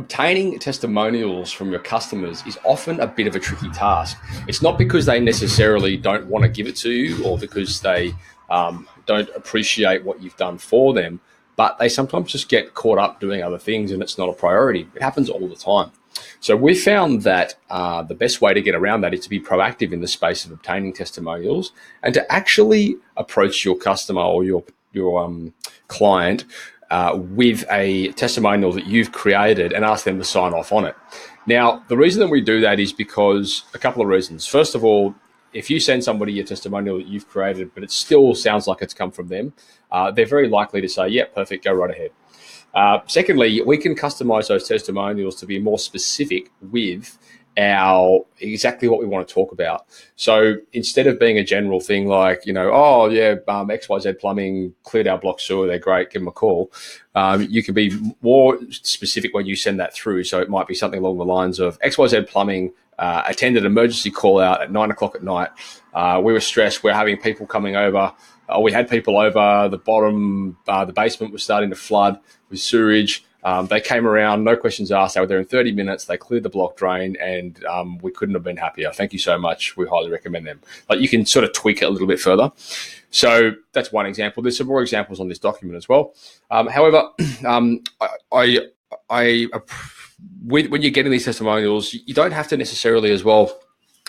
obtaining testimonials from your customers is often a bit of a tricky task. It's not because they necessarily don't want to give it to you or because they don't appreciate what you've done for them, but they sometimes just get caught up doing other things and it's not a priority. It happens all the time. So we found that the best way to get around that is to be proactive in the space of obtaining testimonials and to actually approach your customer or your client with a testimonial that you've created and ask them to sign off on it. Now, the reason that we do that is because a couple of reasons. First of all, if you send somebody a testimonial that you've created, but it still sounds like it's come from them, they're very likely to say, yeah, perfect, go right ahead. Secondly, we can customize those testimonials to be more specific with exactly what we want to talk about. So instead of being a general thing like, oh yeah, XYZ Plumbing cleared our block sewer, they're great, give them a call. You can be more specific when you send that through. So it might be something along the lines of XYZ Plumbing attended an emergency call out at 9:00 at night. We were stressed. We're having people coming over. We had people over. The basement was starting to flood with sewerage. They came around, no questions asked. They were there in 30 minutes. They cleared the block drain, and we couldn't have been happier. Thank you so much. We highly recommend them. But you can sort of tweak it a little bit further. So that's one example. There's some more examples on this document as well. However, when you're getting these testimonials, you don't have to necessarily as well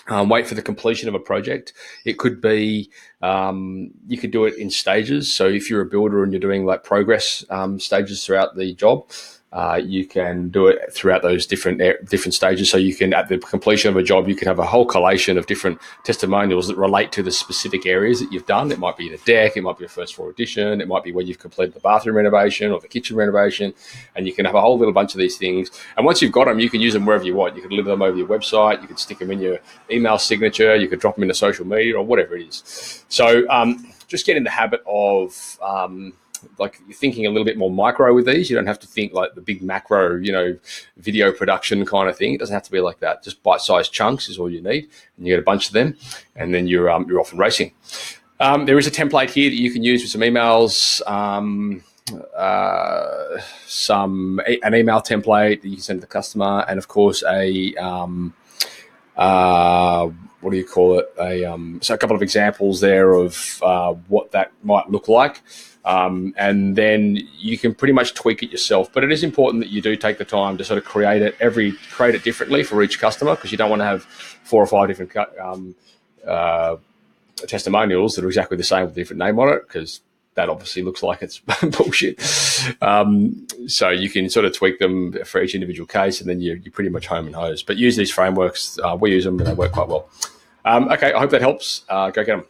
wait for the completion of a project. It could be, you could do it in stages. So if you're a builder and you're doing like progress stages throughout the job, you can do it throughout those different stages. So you can, at the completion of a job, you can have a whole collation of different testimonials that relate to the specific areas that you've done. It might be the deck, it might be a first floor addition, it might be when you've completed the bathroom renovation or the kitchen renovation, and you can have a whole little bunch of these things. And once you've got them, you can use them wherever you want. You can deliver them over your website, you can stick them in your email signature, you could drop them into social media or whatever it is. So just get in the habit of like thinking a little bit more micro with these. You don't have to think like the big macro, video production kind of thing. It doesn't have to be like that. Just bite-sized chunks is all you need, and you get a bunch of them, and then you're off and racing. There is a template here that you can use with some emails, an email template that you can send to the customer, and of course so a couple of examples there of what that might look like. And then you can pretty much tweak it yourself. But it is important that you do take the time to sort of create it differently for each customer, because you don't want to have 4 or 5 different testimonials that are exactly the same with a different name on it, because that obviously looks like it's bullshit. So you can sort of tweak them for each individual case, and then you're pretty much home and hose. But use these frameworks. We use them and they work quite well. Okay, I hope that helps. Go get them.